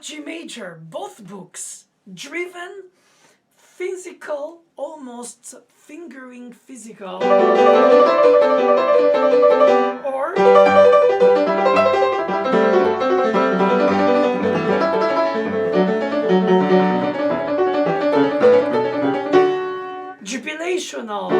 G major, both books. Driven, physical, almost fingering physical. Or jubilational.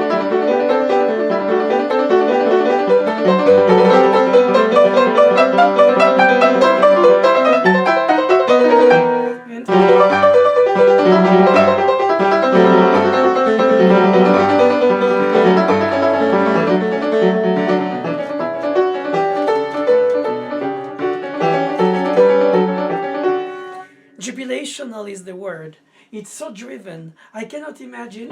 Jubilational is the word. It's so driven. I cannot imagine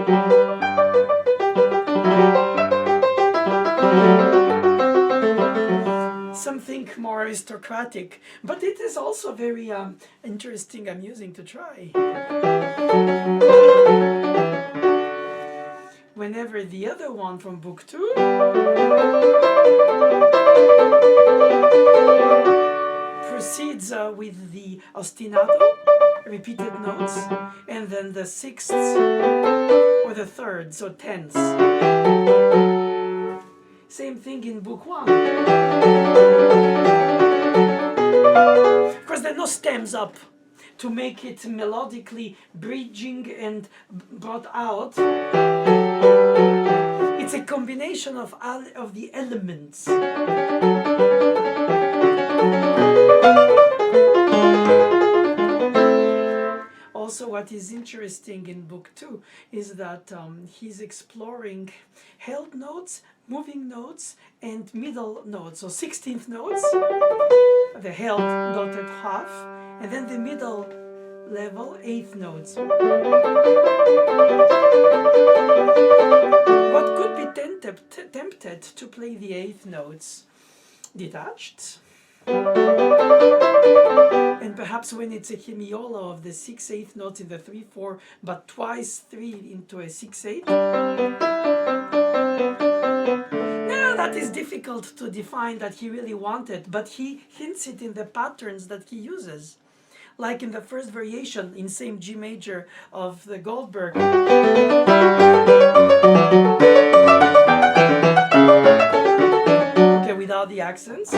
something more aristocratic, but it is also very interesting, amusing to try. Whenever the other one from book 2 proceeds with the ostinato, repeated notes, and then the sixths or the third, so tenths. Same thing in book 1. Of course, there are no stems up to make it melodically bridging and brought out. It's a combination of all of the elements. Also, what is interesting in book 2 is that he's exploring held notes, moving notes, and middle notes. So 16th notes, the held dotted half, and then the middle level 8th notes. What could be tempted to play the 8th notes detached? And perhaps when it's a hemiola of the 6/8 notes in the 3/4, but twice 3 into a 6/8. Now that is difficult to define that he really wanted, but he hints it in the patterns that he uses. Like in the first variation in same G major of the Goldberg. Okay, without the accents.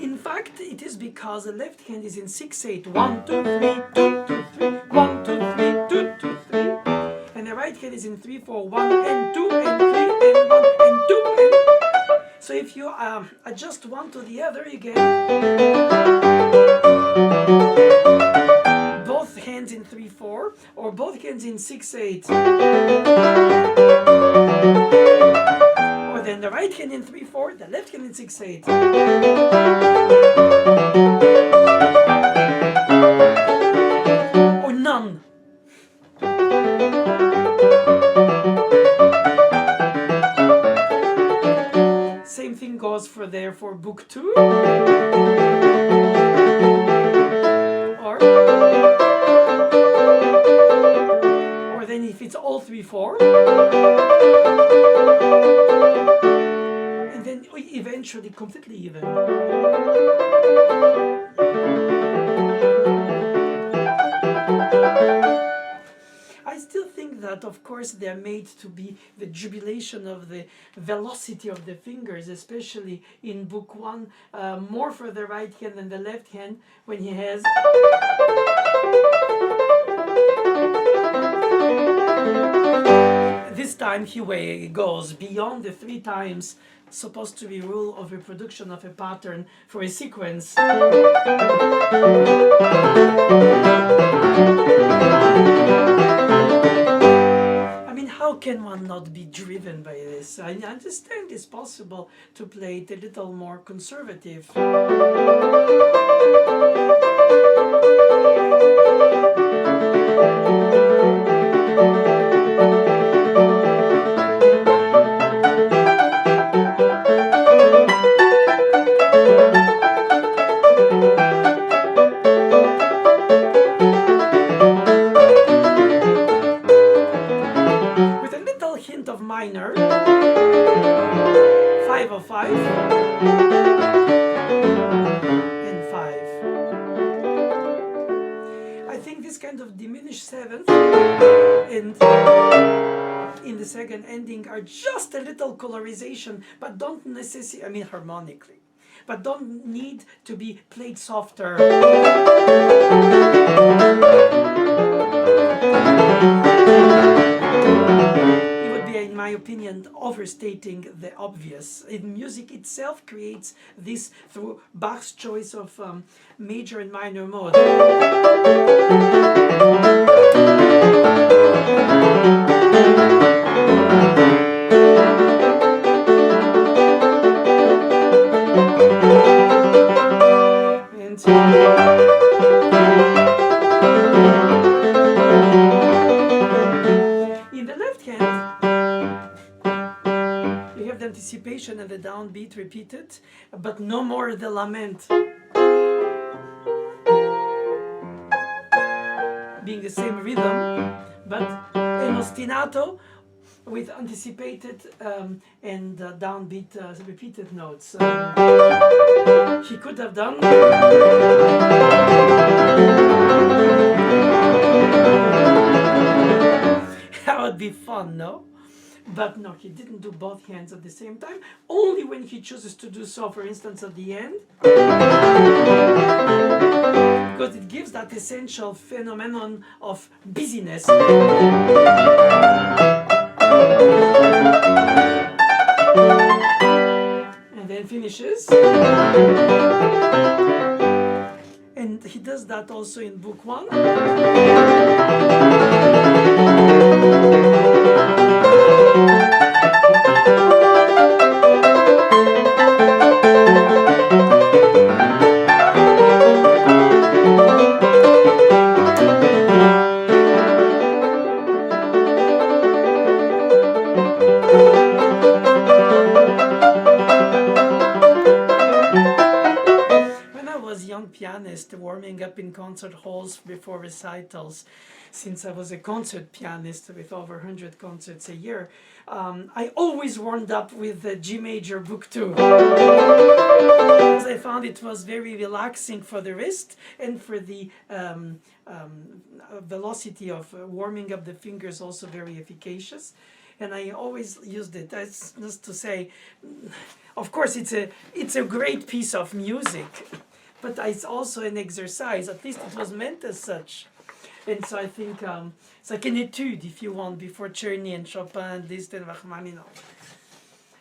In fact, it is because the left hand is in 6/8. 1, 2, 3, 2, 2, 3, 1, 2, 3, 2, 2, 3. And the right hand is in 3/4. 1 and 2 and 3 and 1 and 2 and. So if you adjust one to the other, you get both hands in 3/4 or both hands in 6/8. Or then the right hand in 3/4, the left hand in 6/8. Or none. Same thing goes for book 2. Or then if it's all 3/4. And then eventually completely even. I still think that, of course, they're made to be the jubilation of the velocity of the fingers, especially in book 1, more for the right hand than the left hand, when he has. This time he goes beyond the 3 times supposed to be rule of reproduction of a pattern for a sequence. I mean, how can one not be driven by this? I understand it's possible to play it a little more conservative. Minor, 5 of 5, 7th, and in the second ending are just a little colorization, but don't necessarily, I mean harmonically, but don't need to be played softer. It would be, in my opinion, overstating the obvious. Music itself creates this through Bach's choice of major and minor mode. In the left hand, you have the anticipation and the downbeat repeated, but no more the lament being the same rhythm, but an ostinato with anticipated and downbeat repeated notes. He could have done. That would be fun, no? But no, he didn't do both hands at the same time, only when he chooses to do so, for instance, at the end. Because it gives that essential phenomenon of busyness. And then finishes. And he does that also in book 1. Pianist warming up in concert halls before recitals. Since I was a concert pianist with over 100 concerts a year, I always warmed up with the G major book 2. Because I found it was very relaxing for the wrist and for the velocity of warming up the fingers, also very efficacious. And I always used it. That's just to say, of course, it's a great piece of music. But it's also an exercise, at least it was meant as such. And so I think it's like an etude, if you want, before Czerny and Chopin, Liszt and Rachmaninoff.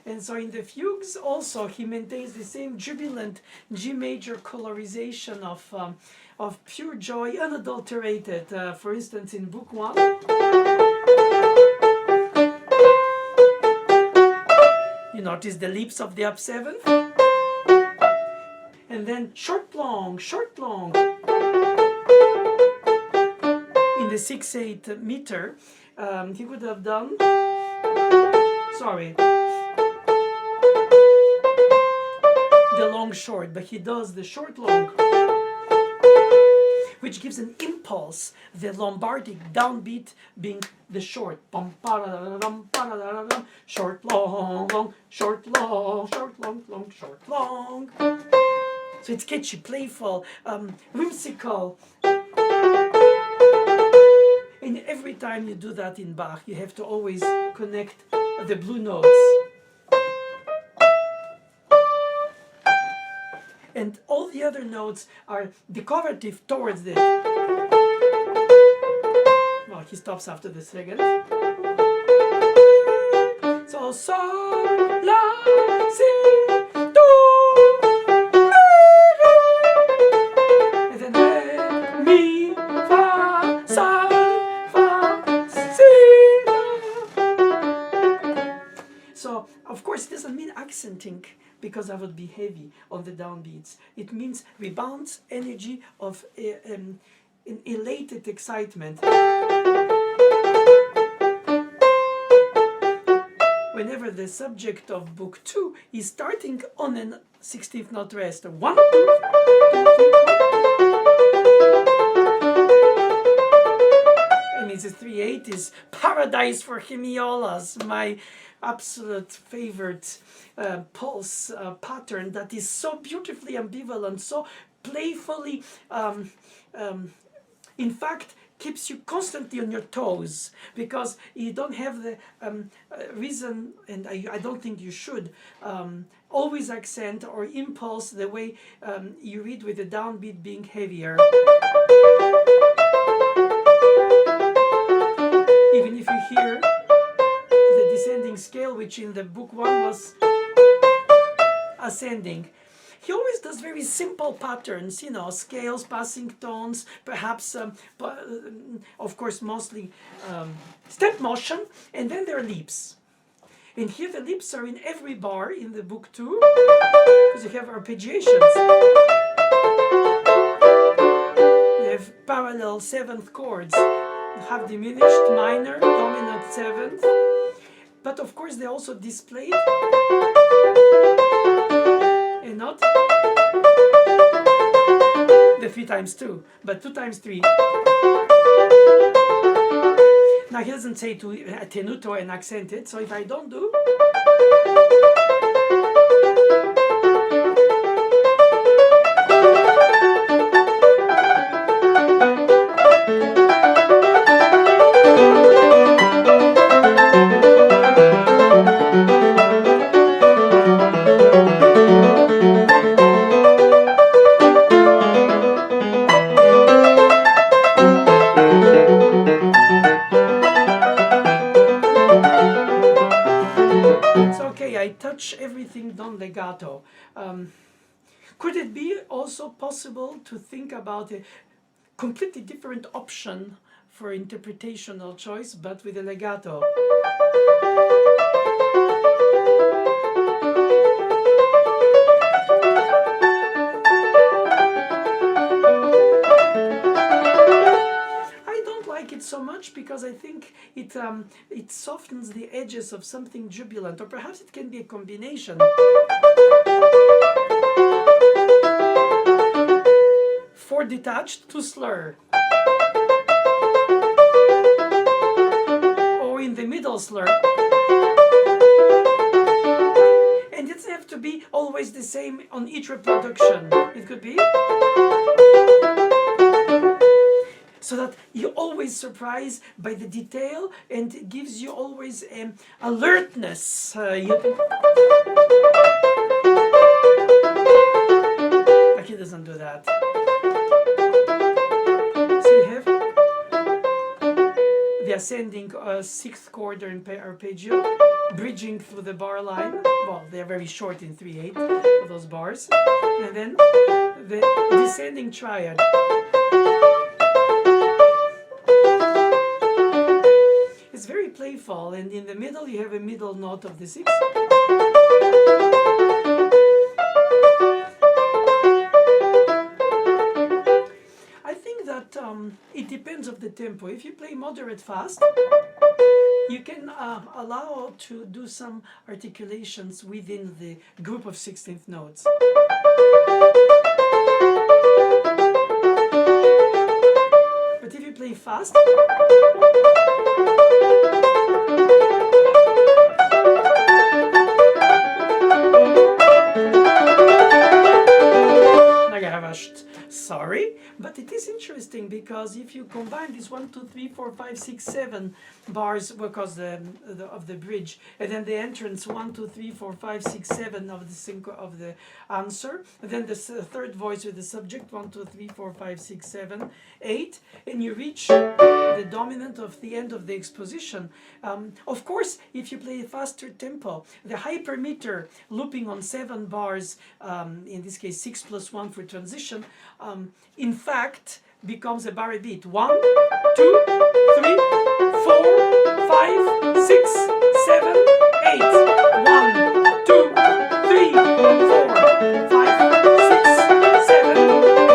And so in the fugues also, he maintains the same jubilant G major colorization of pure joy, unadulterated. For instance, in book 1, you notice the leaps of the up 7th. And then short long. In the 6/8 meter, he would have done. The long short, but he does the short long, which gives an impulse. The Lombardic downbeat being the short. Short long, short long, short long, long, short long. So it's catchy, playful, whimsical. And every time you do that in Bach, you have to always connect the blue notes. And all the other notes are decorative towards it. Well, he stops after the second. So, sol, la, si, do. So, of course, it doesn't mean accenting, because that would be heavy on the downbeats. It means rebounds, energy of an elated excitement. Whenever the subject of book 2 is starting on a 16th note rest, 1, 2, 3, 4. And it's a 3/8 is paradise for hemiolas, my absolute favorite pulse pattern that is so beautifully ambivalent, so playfully, in fact, keeps you constantly on your toes, because you don't have the reason, and I don't think you should, always accent or impulse the way you read with the downbeat being heavier. Even if you hear the descending scale, which in the book 1 was ascending. He always does very simple patterns, you know, scales, passing tones, perhaps, of course, mostly step motion, and then there are leaps. And here the leaps are in every bar in the book too, because you have arpeggiations. You have parallel seventh chords, half diminished, minor, dominant seventh, but of course they're also displayed and not the 3 times 2, but 2 times 3. Now he doesn't say to tenuto and accent it, so if I don't do, I touch everything done legato. Could it be also possible to think about a completely different option for interpretational choice, but with a legato? So much, because I think it softens the edges of something jubilant, or perhaps it can be a combination. 4 detached to slur, or in the middle slur. And it doesn't have to be always the same on each reproduction. It could be so that you're always surprised by the detail, and it gives you always alertness. Like he doesn't do that. So you have the ascending 6th chord arpeggio, bridging through the bar line. Well, they're very short in 3/8, those bars. And then the descending triad. It's very playful, and in the middle you have a middle note of the 6th. I think that it depends of the tempo. If you play moderate fast, you can allow to do some articulations within the group of 16th notes. But if you play fast, sorry, but it is interesting, because if you combine these 1, 2, 3, 4, 5, 6, 7 bars, because of the bridge, and then the entrance 1, 2, 3, 4, 5, 6, 7 of the answer, and then the third voice with the subject 1, 2, 3, 4, 5, 6, 7, 8, and you reach the dominant of the end of the exposition. Of course, if you play a faster tempo, the hypermeter looping on 7 bars, in this case 6 plus 1 for transition, in fact becomes a barre beat. 1, 2, 3, 4, 5, 6, 7, 8. 1, 2, 3, 4, 5, 6, 7,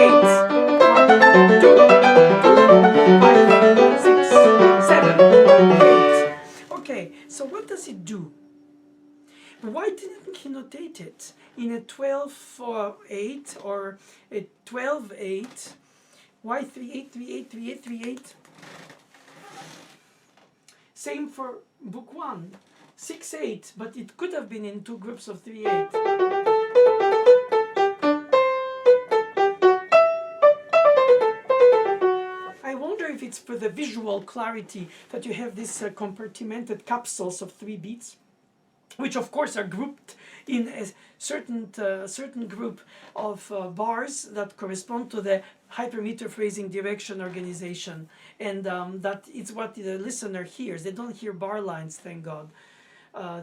8. 1, 2, 5, 6, 7, 8. Okay, so what does it do? Why didn't he notate it in a 12/8 or a 12/8? Why 3/8, 3/8, 3/8, 3/8? Same for book 1, 6/8, but it could have been in 2 groups of 3/8. I wonder if it's for the visual clarity, that you have these compartmented capsules of 3 beats, which of course are grouped in a certain group of bars that correspond to the hypermeter phrasing direction organization, and that is what the listener hears. They don't hear bar lines, thank God.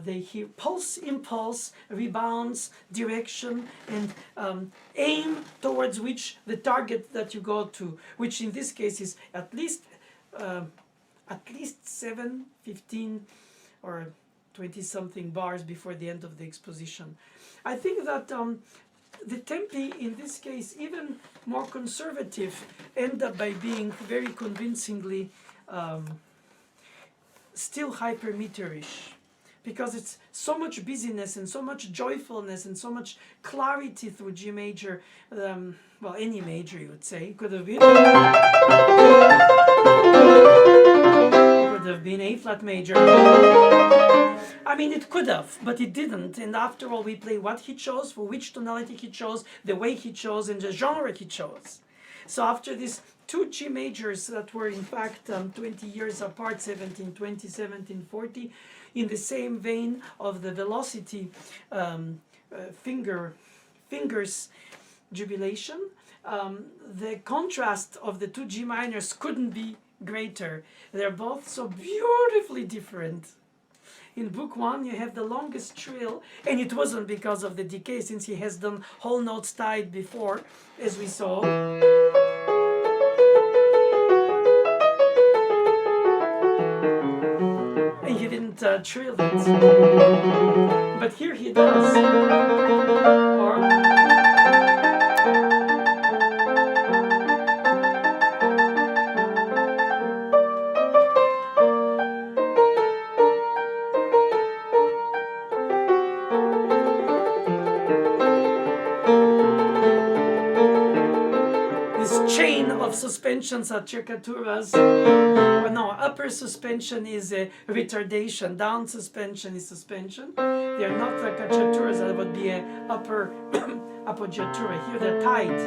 They hear pulse, impulse, rebounds, direction, and aim towards which the target that you go to, which in this case is at least 7, 15, or 20-something bars before the end of the exposition. I think that the tempi, in this case, even more conservative, end up by being very convincingly still hypermeterish, because it's so much busyness and so much joyfulness and so much clarity through G major, well, any major you would say, could have been A flat major. I mean, it could have, but it didn't. And after all, we play what he chose, for which tonality he chose, the way he chose, and the genre he chose. So after these 2 G majors that were in fact 20 years apart, 1720, 1740, in the same vein of the velocity fingers jubilation, the contrast of the 2 G minors couldn't be greater. They're both so beautifully different. In book 1 you have the longest trill, and it wasn't because of the decay, since he has done whole notes tied before, as we saw. And he didn't trill it, but here he does. Or chain of suspensions at cercaturas. Well, no, upper suspension is a retardation, down suspension is suspension. They are not like cacciaturas, that would be an upper appoggiatura. Here they're tied.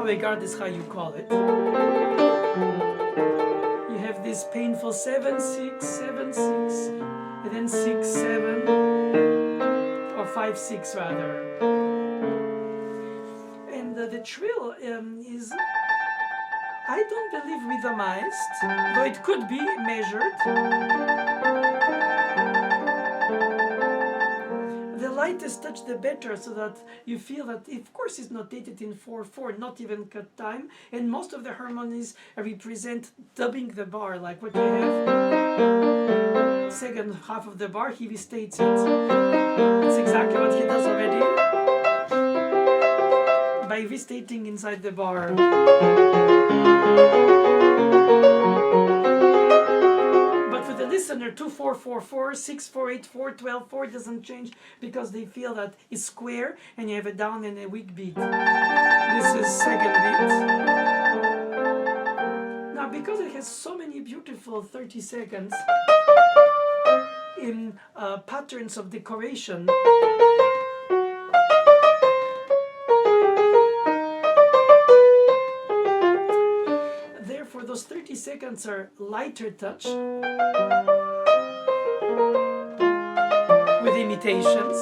Regardless how you call it. You have this painful 7, 6, 7, 6, and then 6, 7, or 5, 6 rather. The trill is, I don't believe, rhythmized, though it could be measured. The lightest touch the better, so that you feel that, of course, it's notated in 4/4, not even cut time, and most of the harmonies represent dubbing the bar, like what you have. Second half of the bar, he restates it. That's exactly what he does already, by restating inside the bar. But for the listener, 2/4/4/4, 6/4/8/4, 12/4 doesn't change, because they feel that it's square and you have a down and a weak beat. This is second beat. Now, because it has so many beautiful 30 seconds in patterns of decoration, those 30 seconds are lighter touch with imitations.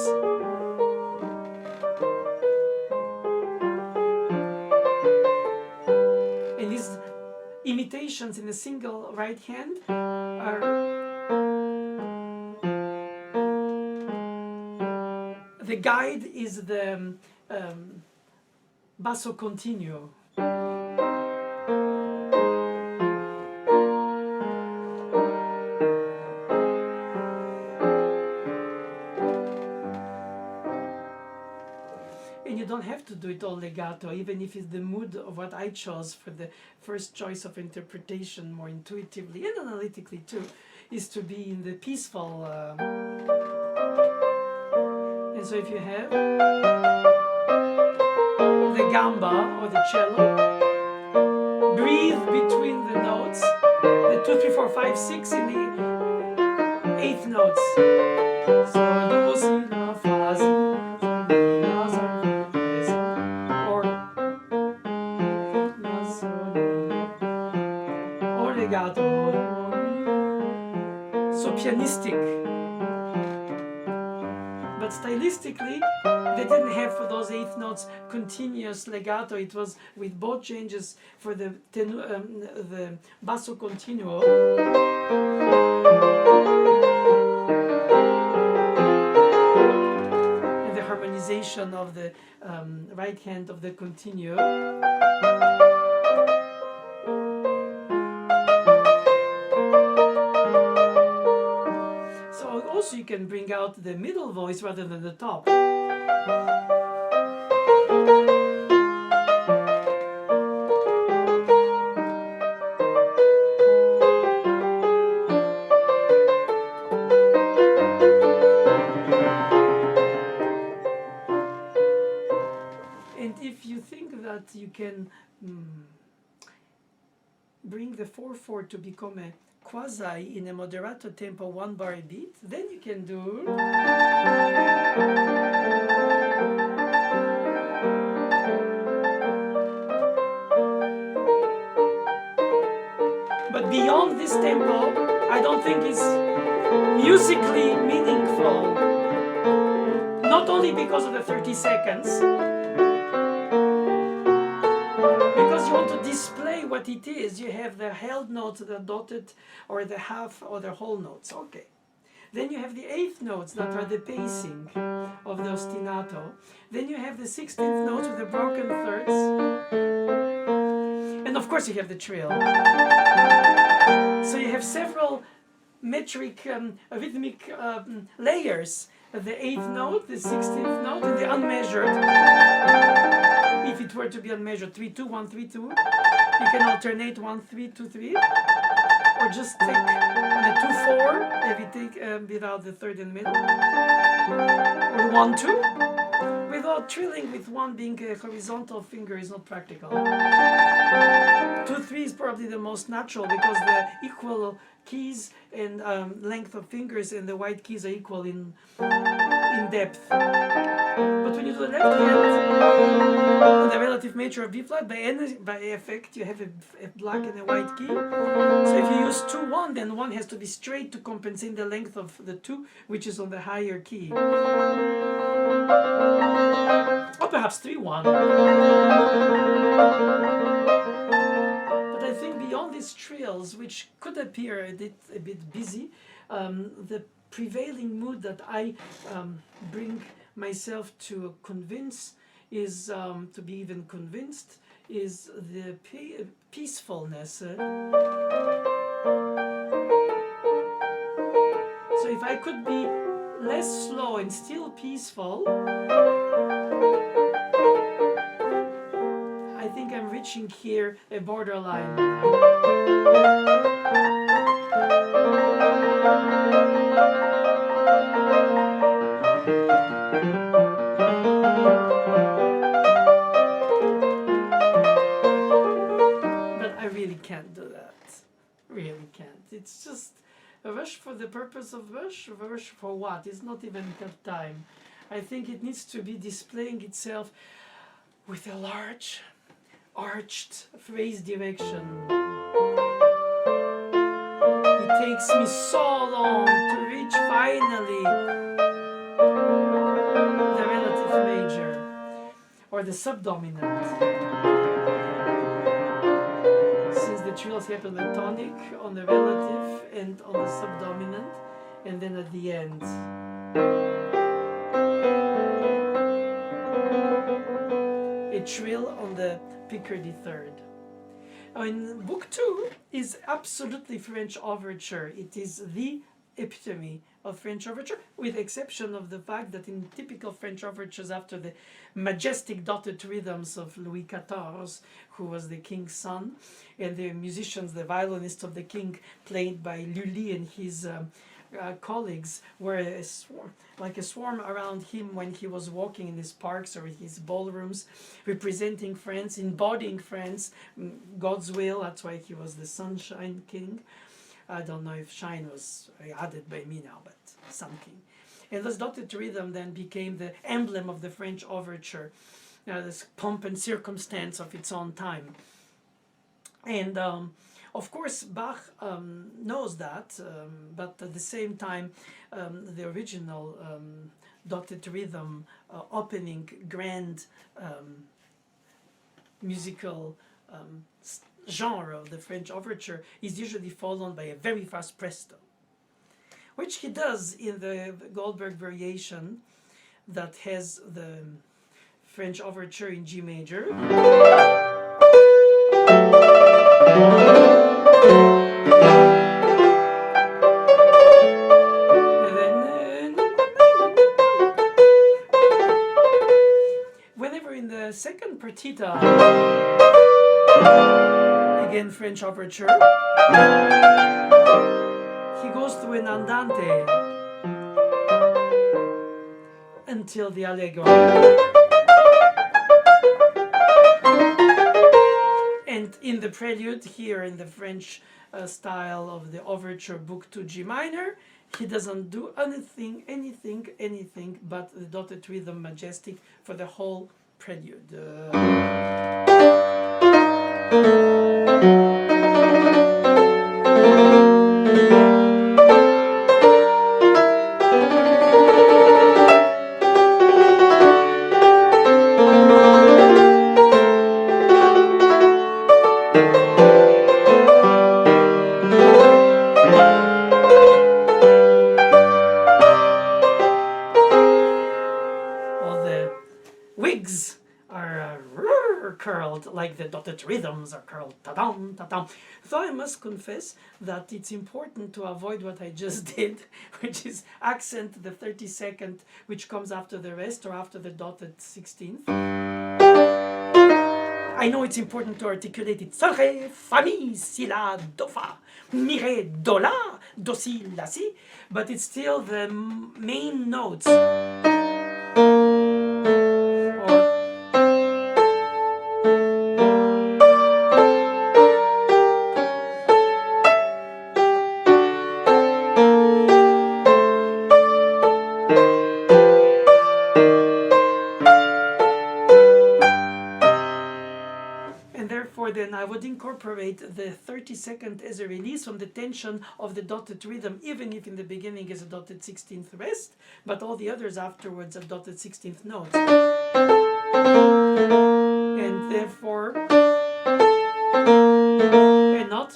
And these imitations in a single right hand are the guide is the basso continuo. You don't have to do it all legato, even if it's the mood of what I chose for the first choice of interpretation, more intuitively and analytically too, is to be in the peaceful. And so if you have the gamba or the cello, breathe between the notes, the 2, 3, 4, 5, 6 in the 8th notes. So do, si, la, fa, si. but stylistically they didn't have for those eighth notes continuous legato. It was with both changes for the basso continuo. And the harmonization of the right hand of the continuo. Also, you can bring out the middle voice rather than the top. And if you think that you can bring the 4/4 to become a quasi in a moderato tempo 1 bar a beat, then you can do. But beyond this tempo, I don't think it's musically meaningful. Not only because of the 30 seconds, because you want to display what it is. You have the held notes, the dotted, or the half, or the whole notes. Okay. Then you have the eighth notes that are the pacing of the ostinato. Then you have the 16th notes with the broken thirds. And of course you have the trill. So you have several metric, rhythmic layers. The eighth note, the 16th note, and the unmeasured. If it were to be unmeasured, 3-2, 1-3-2, you can alternate 1-3-2-3, or just take on a 2-4 if you take without the third in the middle, or 1-2, without trilling with one being a horizontal finger is not practical. 2-3 is probably the most natural because the equal keys and length of fingers and the white keys are equal in depth. But when you do the left hand, the relative major of B flat, by effect, you have a black and a white key. So if you use 2-1, then 1 has to be straight to compensate the length of the 2, which is on the higher key. Or perhaps 3-1. But I think beyond these trills, which could appear a bit busy, the prevailing mood that I bring myself to convince is, to be even convinced, is the peacefulness. So if I could be less slow and still peaceful, I think I'm reaching here a borderline. Can't do that. Really can't. It's just a rush for the purpose of rush. A rush for what? It's not even got time. I think it needs to be displaying itself with a large, arched phrase direction. It takes me so long to reach finally the relative major or the subdominant. The trills have on the tonic, on the relative, and on the subdominant, and then at the end. A trill on the Picardy third. In Book 2 is absolutely French overture. It is the epitome of French overture, with the exception of the fact that in typical French overtures, after the majestic dotted rhythms of Louis XIV, who was the king's son, and the musicians, the violinists of the king, played by Lully and his colleagues, were like a swarm around him when he was walking in his parks or his ballrooms, representing France, embodying France, God's will. That's why he was the Sunshine King. I don't know if shine was added by me now, but something. And this dotted rhythm then became the emblem of the French overture, this pomp and circumstance of its own time. And Of course, Bach knows that, but at the same time, the original dotted rhythm opening grand musical genre of the French overture is usually followed by a very fast presto, which he does in the Goldberg variation that has the French overture in G major. Whenever in the second partita, again French overture, he goes through an andante until the allegro. And in the prelude, here in the French style of the overture book to G minor, he doesn't do anything but the dotted rhythm majestic for the whole prelude. Wigs are curled like the dotted rhythms are curled, ta-dam, ta-dam. So I must confess that it's important to avoid what I just did, which is accent the 32nd, which comes after the rest or after the dotted 16th. I know it's important to articulate it. Sol, ré, fa, mi, si, la, do, fa, mi, ré, do, la, do, si, la, si. But it's still the main notes. Then I would incorporate the 32nd as a release from the tension of the dotted rhythm, even if in the beginning is a dotted 16th rest, but all the others afterwards are dotted 16th notes. And therefore, and not.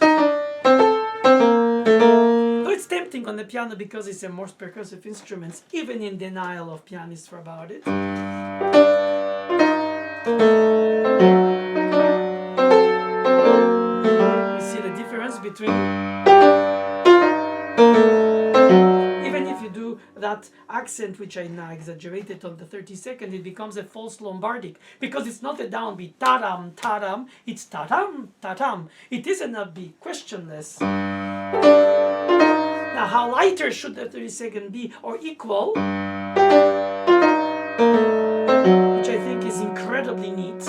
Though it's tempting on the piano because it's a more percussive instrument, even in denial of pianists about it. Between, even if you do that accent, which I now exaggerated on the 32nd, it becomes a false Lombardic because it's not a downbeat ta-dam, ta-dam, it's ta-dam, ta-dam. It is an upbeat, questionless. Now, how lighter should the 32nd be or equal, which I think is incredibly neat.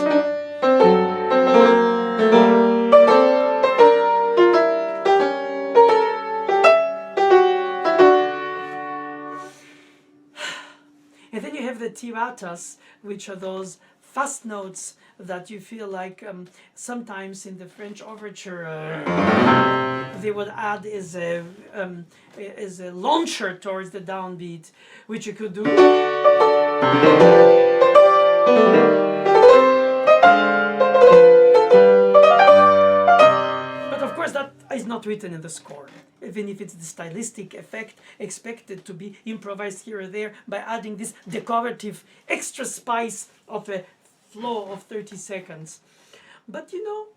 And then you have the tiratas, which are those fast notes that you feel like sometimes in the French overture they would add as a launcher towards the downbeat, which you could do. But of course that is not written in the score, even if it's the stylistic effect expected to be improvised here or there by adding this decorative extra spice of a flow of 30 seconds. But you know,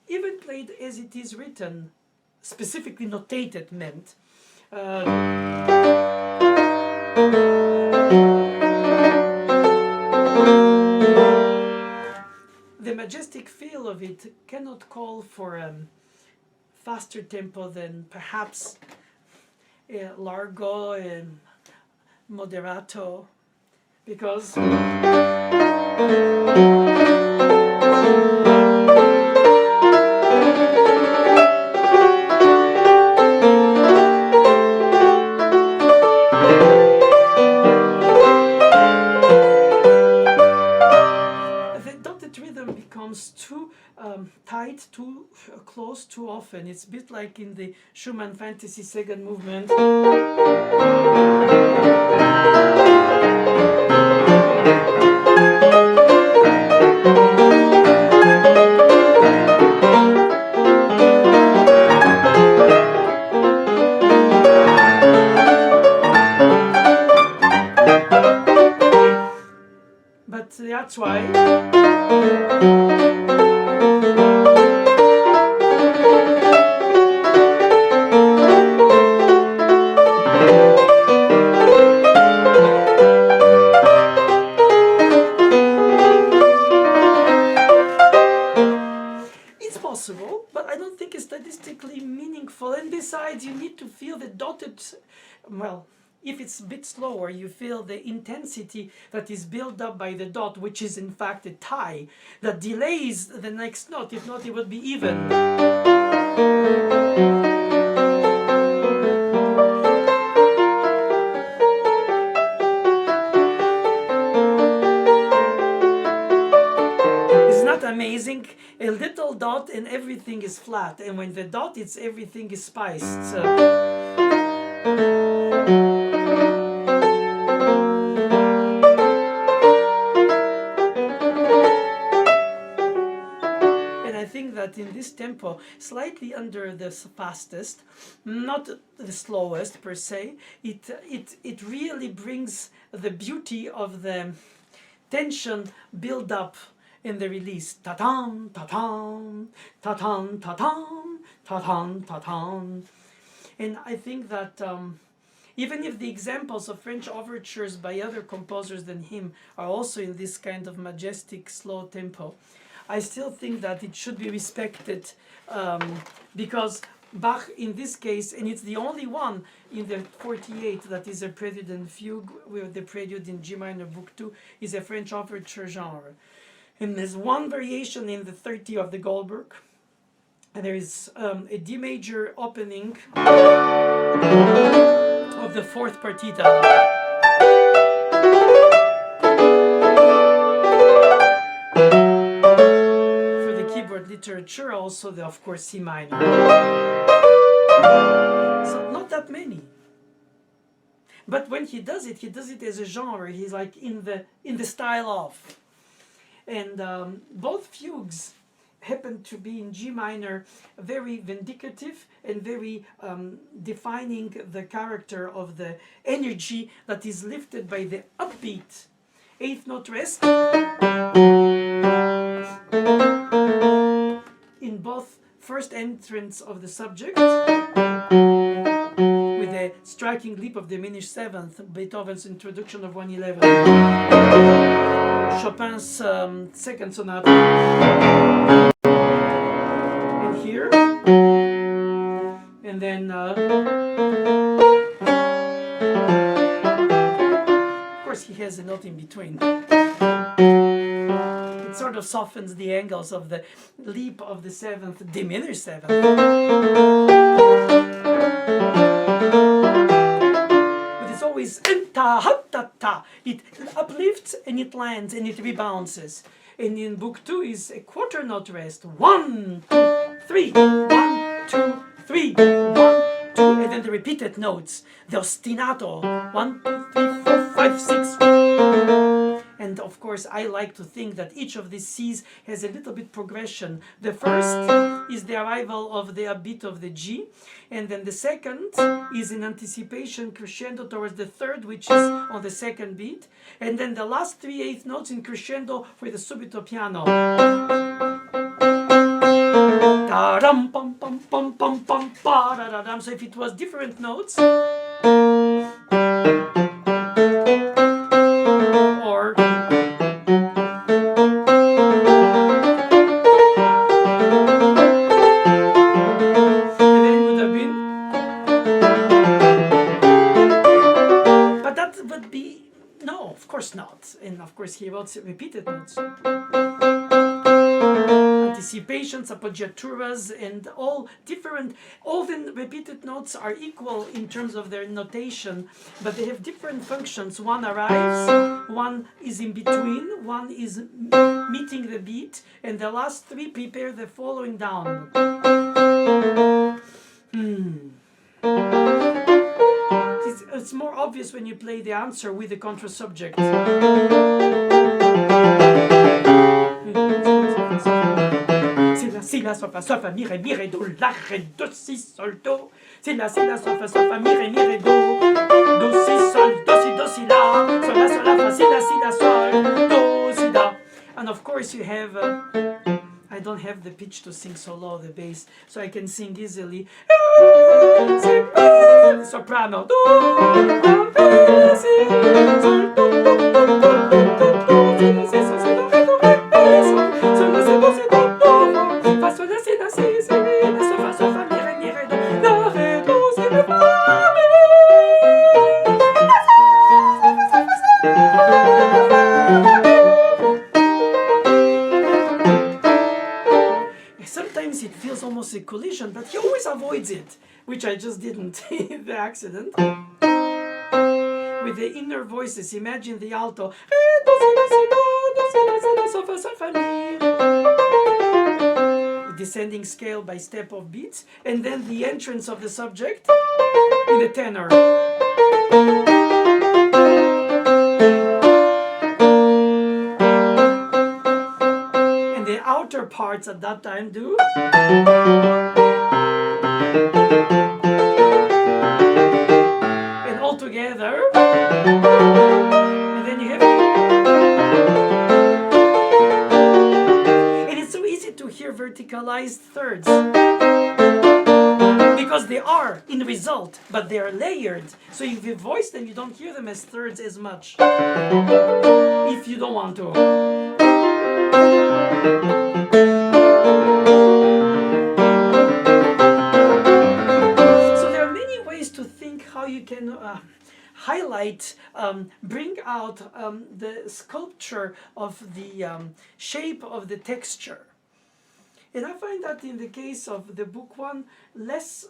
even played as it is written, specifically notated meant, the majestic feel of it cannot call for faster tempo than perhaps largo and moderato, because the dotted rhythm becomes too tight tight, too close, too often. It's a bit like in the Schumann Fantasy second movement. But that's why it's possible, but I don't think it's statistically meaningful. And besides, you need to feel the dotted, well, if it's a bit slower, you feel the intensity that is built up by the dot, which is in fact a tie that delays the next note. If not, it would be even. Isn't that amazing? A little dot and everything is flat, and when the dot, it's everything is spiced. That in this tempo, slightly under the fastest, not the slowest per se, it really brings the beauty of the tension build up in the release. Ta-tam, ta-tam, ta-tam, ta-tam, ta-tam, ta-tam. And I think that even if the examples of French overtures by other composers than him are also in this kind of majestic slow tempo, I still think that it should be respected because Bach in this case, and it's the only one in the 48 that is a prelude and fugue, where the prelude in G minor book 2 is a French overture genre. And there's one variation in the 30 of the Goldberg, and there is a D major opening of the fourth partita. Literature, also of course C minor. So not that many. But when he does it as a genre. He's like in the style of. And both fugues happen to be in G minor, very vindicative and very defining the character of the energy that is lifted by the upbeat eighth note rest. In both first entrance of the subject, with a striking leap of diminished seventh, Beethoven's introduction of 111, Chopin's second sonata, and here, and then of course he has a note in between. Sort of softens the angles of the leap of the seventh, diminished seventh. But it's always ta ha ta ta. It uplifts and it lands and it rebounces. And in book 2 is a quarter note rest. 1, 2, 3. 1, 2, 3. 1, 2, and then the repeated notes. The ostinato. 1, 2, 3, 4, 5, 6. And of course, I like to think that each of these C's has a little bit progression. The first is the arrival of the upbeat of the G, and then the second is in anticipation crescendo towards the third, which is on the second beat, and then the last 3 eighth notes in crescendo for the subito piano. So if it was different notes, or of course not. And of course he wrote repeated notes. anticipations, appoggiaturas, and all different. Often repeated notes are equal in terms of their notation, but they have different functions. One arrives, one is in between, one is meeting the beat, and the last three prepare the following down. It's more obvious when you play the answer with the contra subject. Si la sol fa mi re do la re do si sol do. Si la sol fa mi re do si sol do si la fa si la sol do si la. And of course you have I don't have the pitch to sing so low, the bass, so I can sing easily. Soprano. Sometimes it feels almost a collision, but he always avoids it, which I just didn't in the accident. With the inner voices, imagine the alto. Descending scale by step of beats, and then the entrance of the subject in the tenor. And the outer parts at that time do. And all together. And then you have. And it's so easy to hear verticalized thirds. Because they are in result, but they are layered. So if you voice them, you don't hear them as thirds as much. If you don't want to. So there are many ways to think how you can highlight, bring out the sculpture of the shape of the texture. And I find that in the case of the book one, less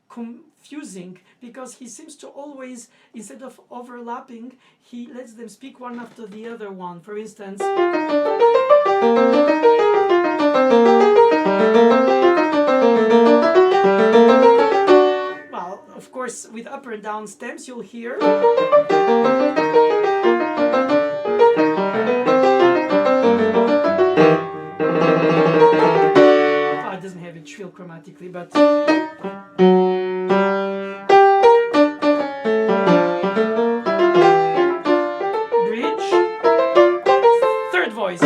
confusing, because he seems to always, instead of overlapping, he lets them speak one after the other one. For instance, well, of course, with up and down stems, you'll hear. It doesn't have a trill chromatically, but bridge, third voice.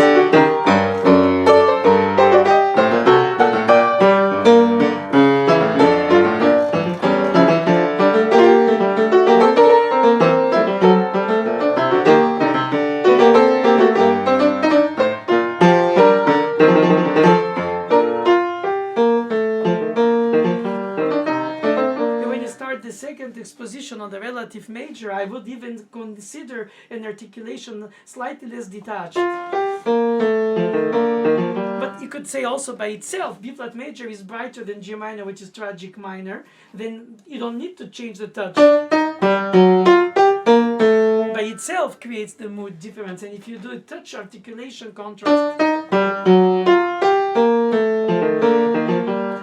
Exposition on the relative major, I would even consider an articulation slightly less detached. But you could say also by itself, B flat major is brighter than G minor, which is tragic minor. Then you don't need to change the touch. By itself creates the mood difference. And if you do a touch articulation contrast,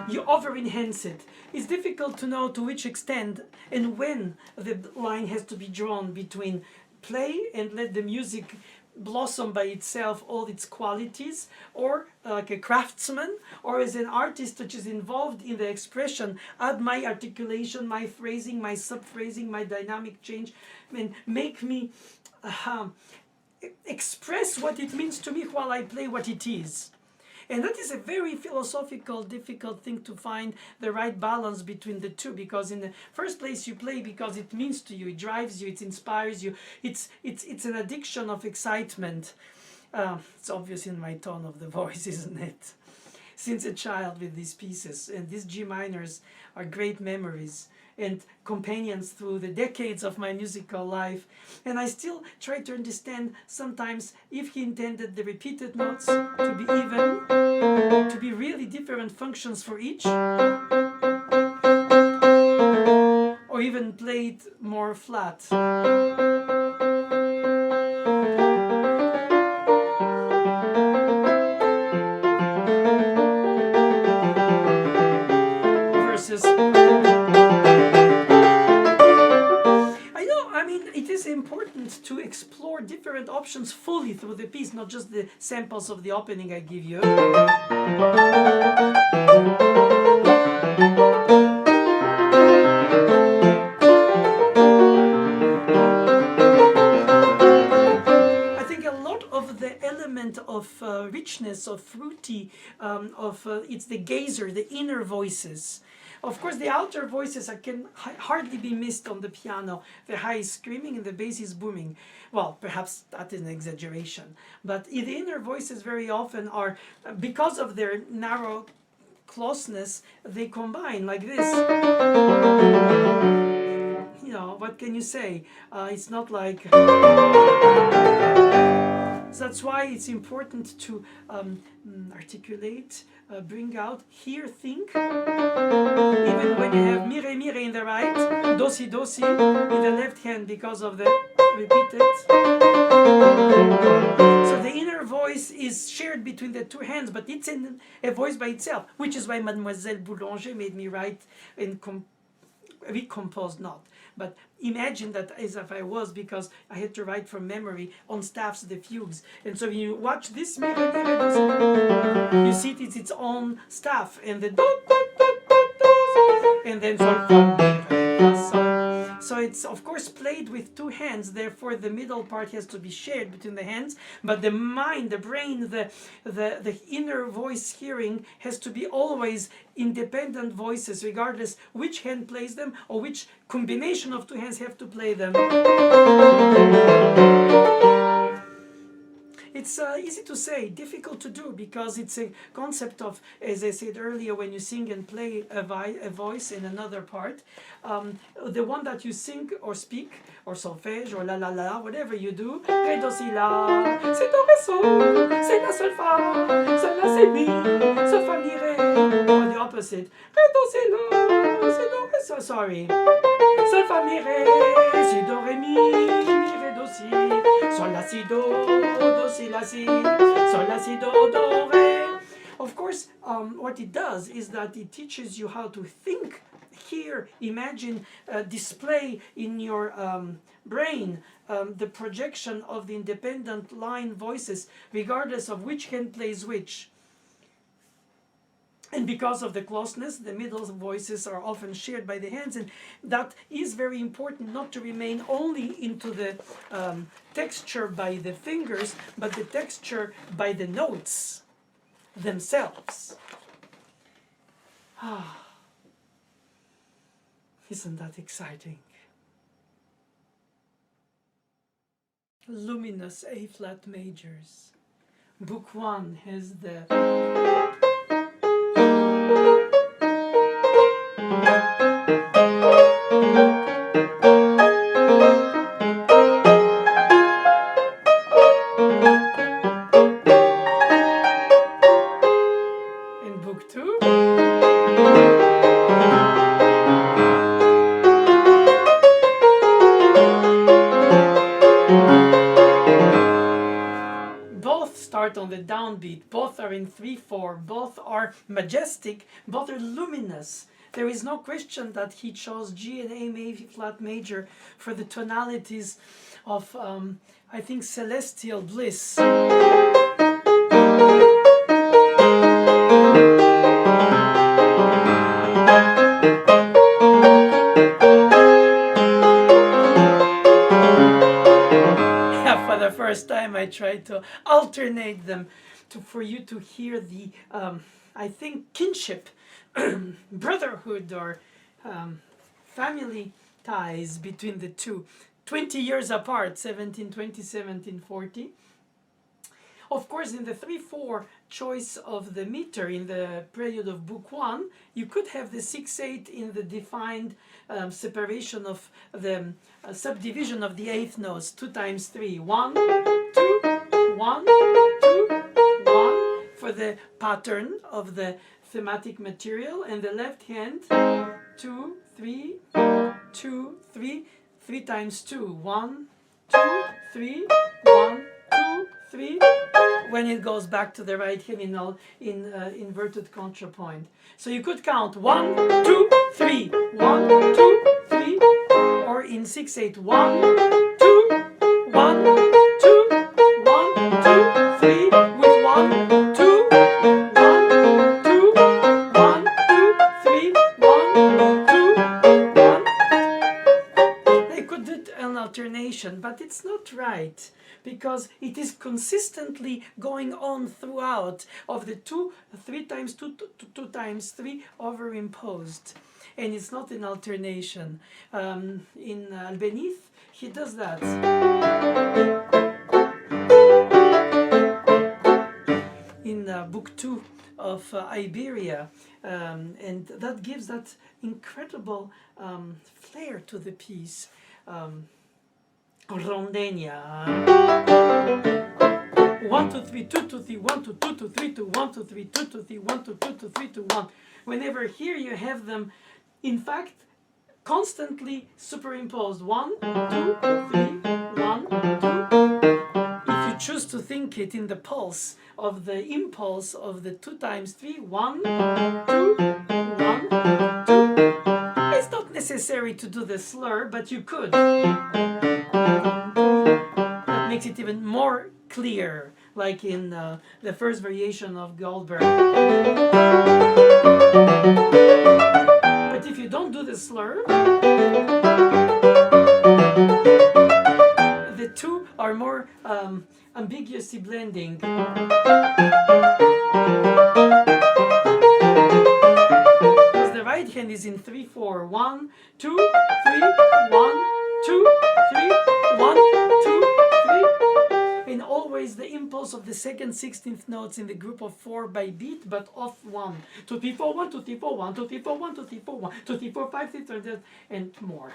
you over-enhance it. It's difficult to know to which extent and when the line has to be drawn between play and let the music blossom by itself all its qualities, or like a craftsman, or as an artist which is involved in the expression, add my articulation, my phrasing, my sub-phrasing, my dynamic change, and make me express what it means to me while I play what it is. And that is a very philosophical, difficult thing to find the right balance between the two, because in the first place you play because it means to you, it drives you, it inspires you, it's an addiction of excitement. It's obvious in my tone of the voice, isn't it? Since a child with these pieces, and these G minors are great memories. and companions through the decades of my musical life. And I still try to understand sometimes if he intended the repeated notes to be even, to be really different functions for each, or even played more flat. Versus, it is important to explore different options fully through the piece, not just the samples of the opening I give you. I think a lot of the element of richness, of fruity, it's the gazer, the inner voices. Of course, the outer voices can hardly be missed on the piano. The high is screaming and the bass is booming. Well, perhaps that is an exaggeration. But the inner voices very often are, because of their narrow closeness, they combine like this. You know, what can you say? It's not like... So that's why it's important to articulate, bring out, hear, think. Even when you have mi, re, mi, re in the right, do, si, in the left hand because of the repeated. So the inner voice is shared between the two hands, but it's in a voice by itself, which is why Mademoiselle Boulanger made me write and recompose not. But imagine that as if I was, because I had to write from memory on staffs the fugues. And so when you watch this, you see it's its own staff, and the do, and then sol, fa, mi, re, fa, sol. So it's of course played with two hands, therefore the middle part has to be shared between the hands, but the mind, the brain, the inner voice hearing has to be always independent voices, regardless which hand plays them or which combination of two hands have to play them. It's easy to say, difficult to do, because it's a concept of, as I said earlier, when you sing and play a voice in another part, the one that you sing or speak, or solfège, or la la la, whatever you do, ré, do, si, la, c'est do, ré, sol, c'est la, sol, fa, sol, la, c'est mi, sol, fa, mi, ré, or the opposite, ré, do, si, la, c'est do, ré, sol, sorry, sol, fa, mi, ré, si, do, ré, mi, ré, do, si, sol, la, si, do, si, la, si, sol, la, si, do, ré. Of course, what it does is that it teaches you how to think, hear, imagine, display in your brain the projection of the independent line voices, regardless of which hand plays which. And because of the closeness, the middle voices are often shared by the hands, and that is very important, not to remain only into the texture by the fingers, but the texture by the notes themselves. Isn't that exciting? Luminous A-flat majors. Book 1 has the... In book 2, both start on the downbeat, both are in 3/4, both are majestic, both are luminous. There is no question that he chose G and A flat major for the tonalities of, I think, celestial bliss. For the first time I tried to alternate them for you to hear the, I think, kinship, brotherhood, or family ties between the two. 20 years apart, 1720, 1740. Of course, in the 3/4 choice of the meter in the prelude of Book 1, you could have the 6/8 in the defined separation of the subdivision of the eighth notes, 2 times 3, 1, 2, 1, 2, 1, for the pattern of the thematic material, and the left hand 2, 3, 2, 3, 3 times 2, 1, 2, 3, 1, 2, 3, when it goes back to the right hand in inverted contrapoint. So you could count 1, 2, 3, 1, 2, 3, or in 6/8, 1, 2, 1, 2, 1, 2, 3, with 1, 2, 1, 2, 1, 2, 3, 1, 2, 1. They could do an alternation, but it's not right, because it is consistently going on throughout of the 2, 3 times 2, 2 times 3 overimposed, and it's not an alternation. In Albenith, he does that. In Book 2 of Iberia, and that gives that incredible flair to the piece. Rondenia. 1, 2, 3, 2, 2, 3, 1, 2, 2, 2, 3, 2, 1, 2, 3, 2, 2, 3, 1, 2, 2, 2, 3, 2, 1. Whenever here you have them, in fact, constantly superimposed. 1, 2, 3, 1, 2. If you choose to think it in the pulse of the impulse of the 2 times 3, 1, 2, 1, 2. It's not necessary to do the slur, but you could. That makes it even more clear, like in the first variation of Goldberg. But if you don't do the slur, the two are more ambiguously blending. Right hand is in 3/4. 1, 2, 3, 1, 2, 3, 1, 2, 3. And always the impulse of the second 16th notes in the group of 4 by beat, but off 1. 2, 3, 4, 1, 2, 3, 4, 1, 2, 3, 4, 1, 2, 3, 4, 1, 2, 3, 4, 5, 6, 7, and more.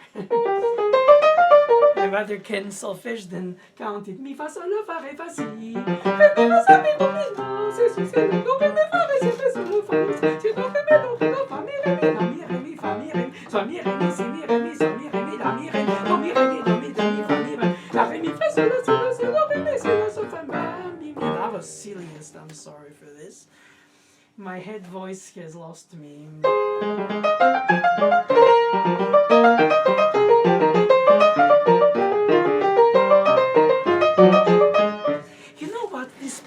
I rather can solfège than count it. Mi, fa, sol, la, fa, re, fa, si. Re, mi, fa, sol, mi, do, mi, do. Si, si, si, do, re, mi, fa, re, si, fa, sol, fa, si, do, re, mi, do, mi, do, fa, mi, re, mi, la, mi, re, mi, fa, mi, re, mi, so, mi, re, mi, si, mi, re, mi, so, mi, re, mi, la, mi, re, do, mi, re, mi, do, mi, do, mi, fa, mi, re, la, re, mi, fa, sol, la, si, do, si, do, re, mi, si, do, so, fa, mi, mi. That was silliest. I'm sorry for this. My head voice has lost me.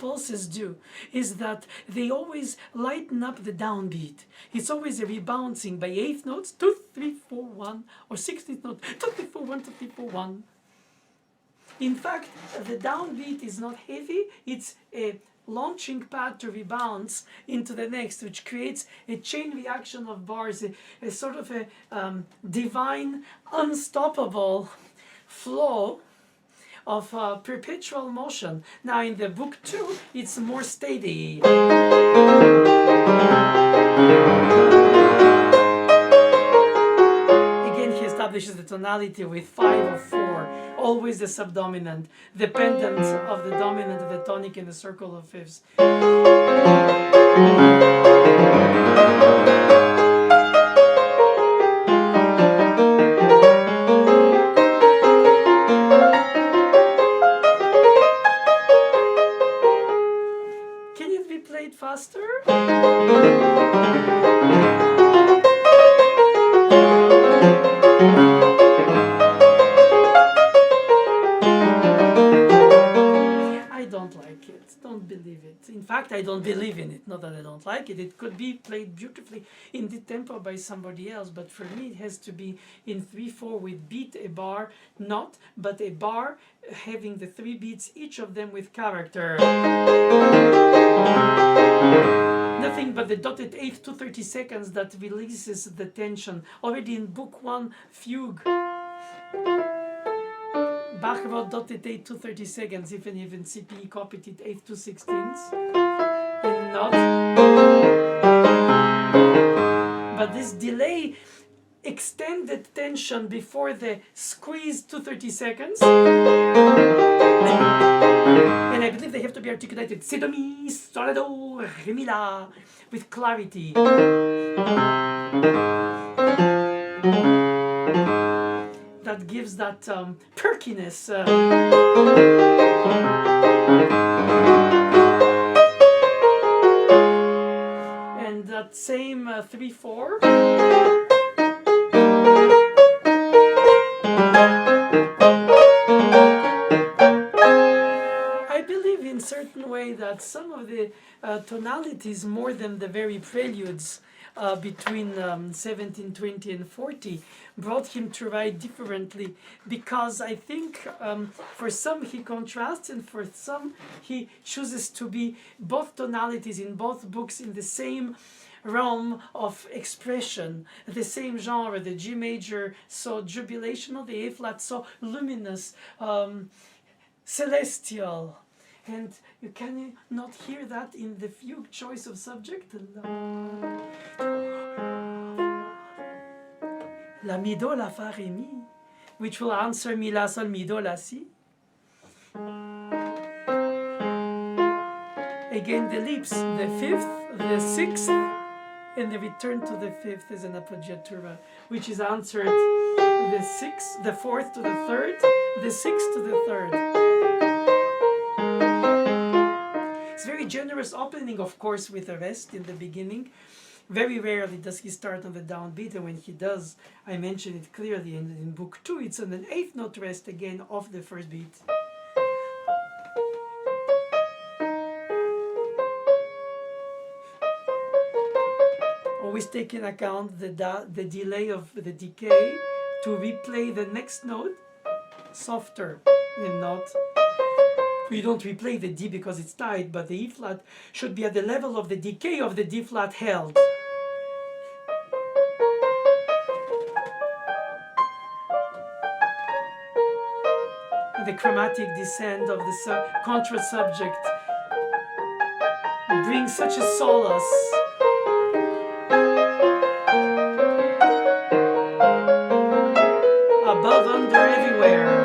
Pulses do is that they always lighten up the downbeat. It's always a rebouncing by eighth notes, 2, 3, 4, 1, or 16th note, 2, 3, 4, 1, 2, 3, 4, 1. In fact, the downbeat is not heavy, it's a launching pad to rebounce into the next, which creates a chain reaction of bars, a sort of a divine, unstoppable flow of perpetual motion. Now in the book 2, it's more steady. Again, he establishes the tonality with 5 or 4, always the subdominant, dependent of the dominant of the tonic in the circle of fifths. Faster? I don't like it. Don't believe it. In fact, I don't believe in it. Not that I don't like it. It could be played beautifully in the tempo by somebody else, but for me it has to be in 3/4 with beat, a bar, not, but a bar having the 3 beats, each of them with character. Nothing but the dotted eighth to 30 seconds that releases the tension. Already in book 1, fugue Bach wrote dotted 8 to 30 seconds, even CPE copied it 8 to 16ths. And not. But this delay extended tension before the squeeze to 30 seconds. And I believe they have to be articulated si, do, mi, sol, do, re, mi, la, with clarity. That gives that perkiness. And that same 3/4. I believe in certain way that some of the tonalities, more than the very preludes between 17, 20 and 40, brought him to write differently, because I think for some he contrasts and for some he chooses to be both tonalities in both books in the same realm of expression, the same genre, the G major so jubilational, the A flat so luminous, celestial. And you cannot hear that in the fugue choice of subject. La, mi, do, la, fa, re, mi, which will answer mi, la, sol, mi, do, la, si. Again the leaps, the 5th, the 6th, and the return to the 5th is an appoggiatura, which is answered the 6th, the 4th to the 3rd, the 6th to the 3rd. It's very generous opening, of course, with a rest in the beginning. Very rarely does he start on the downbeat, and when he does, I mention it clearly in book 2, it's on an 8th note rest again off the first beat. Always take in account the delay of the decay to replay the next note softer and not. We don't replay the D because it's tight, but the E flat should be at the level of the decay of the D flat held. The chromatic descent of the contra subject brings such a solace. Above, under, everywhere.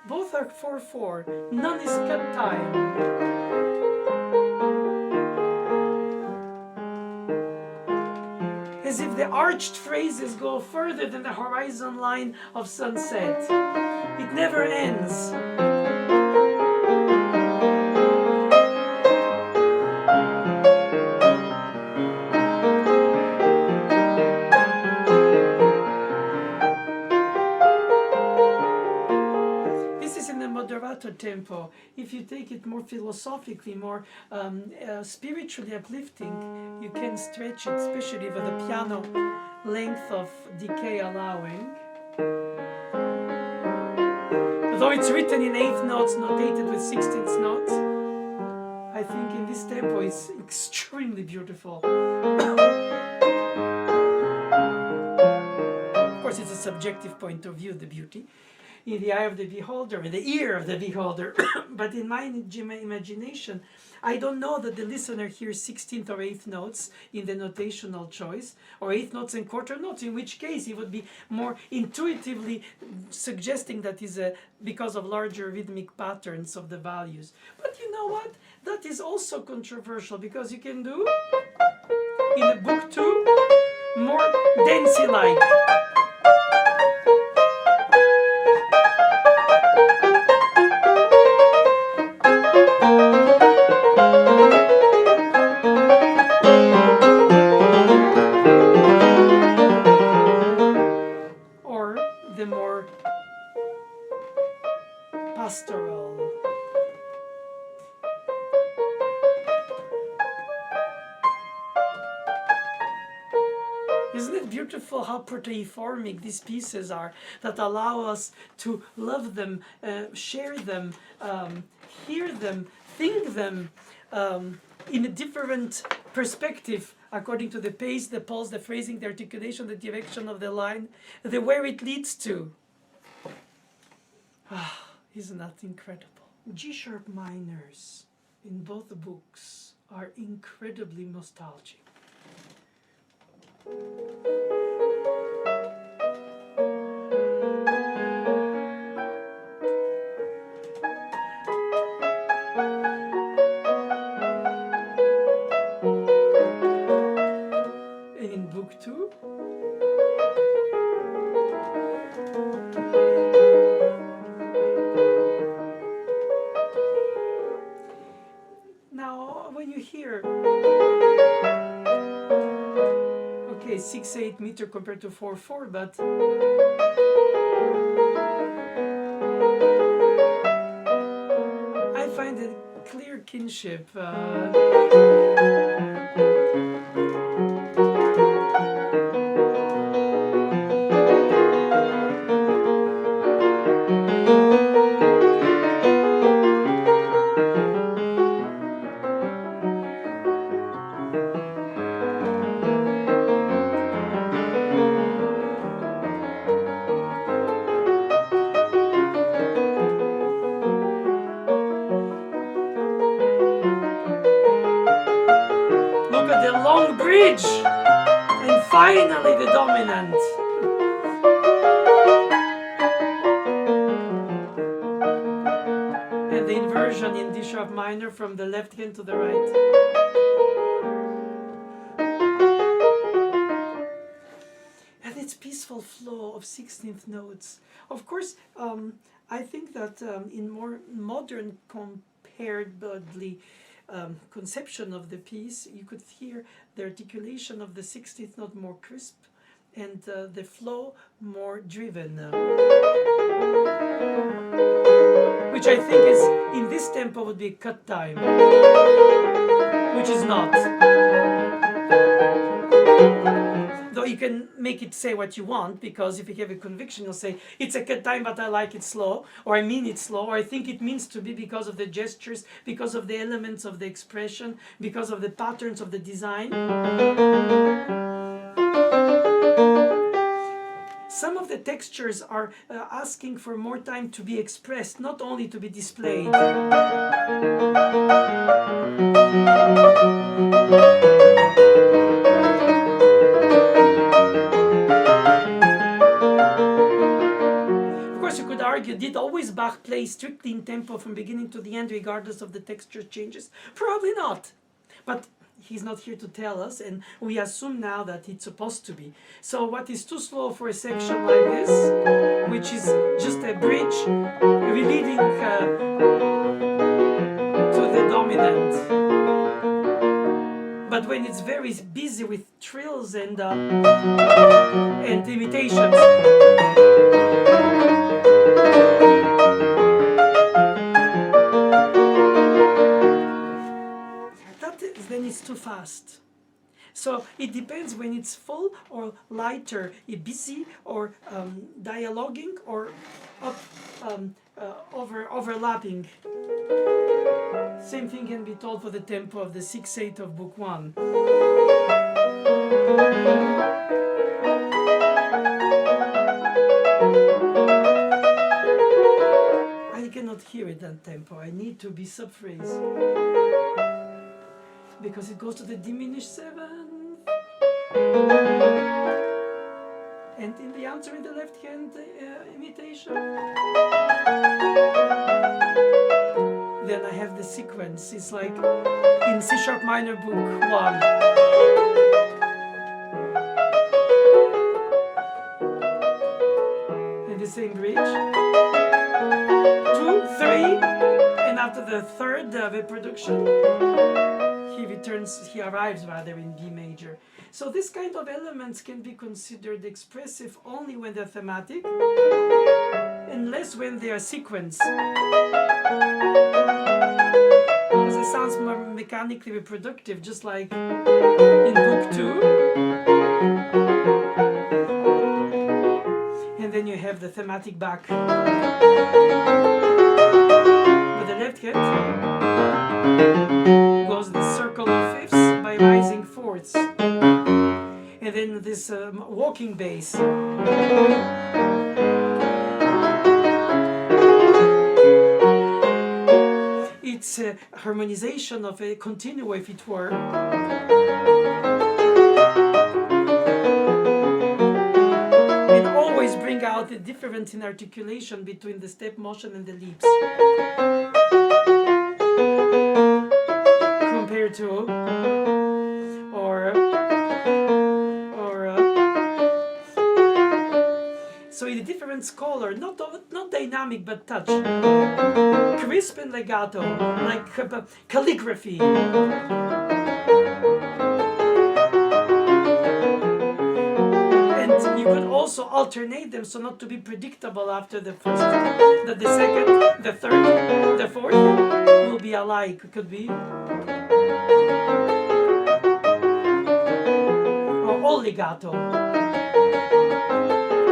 Both are 4/4. None is cut time. As if the arched phrases go further than the horizon line of sunset. It never ends. Tempo. If you take it more philosophically, more spiritually uplifting, you can stretch it, especially with the piano length of decay allowing. Though it's written in 8th notes, notated with 16th notes, I think in this tempo it's extremely beautiful. Of course, it's a subjective point of view, the beauty. In the eye of the beholder, in the ear of the beholder. But in my imagination, I don't know that the listener hears 16th or 8th notes in the notational choice, or 8th notes and quarter notes, in which case he would be more intuitively suggesting that is because of larger rhythmic patterns of the values. But you know what? That is also controversial, because you can do, in a book 2, more dancey-like. pastoral. Isn't it beautiful how proteiformic these pieces are, that allow us to love them, share them, hear them, think them in a different perspective according to the pace, the pulse, the phrasing, the articulation, the direction of the line, the where it leads to. Isn't that incredible? G-sharp minors in both books are incredibly nostalgic. And in book 2, now when you hear 6/8 meter compared to 4/4, but I find a clear kinship. Look at the long bridge, and finally the dominant. And the inversion in D sharp minor from the left hand to the right. And its peaceful flow of 16th notes. Of course, I think that in more modern comparedly conception of the piece, you could hear the articulation of the 16th note more crisp and the flow more driven. Which I think is, in this tempo, would be cut time, which is not. Though you can make it say what you want, because if you have a conviction, you'll say, it's a cut time, but I like it slow, or I mean it slow, or I think it means to be because of the gestures, because of the elements of the expression, because of the patterns of the design. Some of the textures are asking for more time to be expressed, not only to be displayed. Argue, did always Bach play strictly in tempo from beginning to the end, regardless of the texture changes? Probably not. But he's not here to tell us, and we assume now that it's supposed to be. So what is too slow for a section like this, which is just a bridge leading to the dominant? But when it's very busy with trills and imitations, then it's too fast. So it depends when it's full or lighter, busy or dialoguing or overlapping. Same thing can be told for the tempo of the 6/8 of book 1. I cannot hear it that tempo. I need to be subphrase, because it goes to the diminished 7th. And in the answer in the left hand imitation, then I have the sequence. It's like in C sharp minor book 1. And the same bridge. 2, 3, and after the third reproduction, he arrives rather in B major. So this kind of elements can be considered expressive only when they're thematic, and less when they are sequenced. Because it sounds more mechanically reproductive, just like in book 2. And then you have the thematic back. With the left hand goes the circle of fifths by rising fourths. And then this walking bass. It's a harmonization of a continuo, if it were. And always bring out the difference in articulation between the step motion and the leaps. Compared to, so in a different color, not dynamic but touch. Crisp and legato, like calligraphy. And you could also alternate them so not to be predictable after the first, that the second, the third, the fourth will be alike. It could be. Or all legato.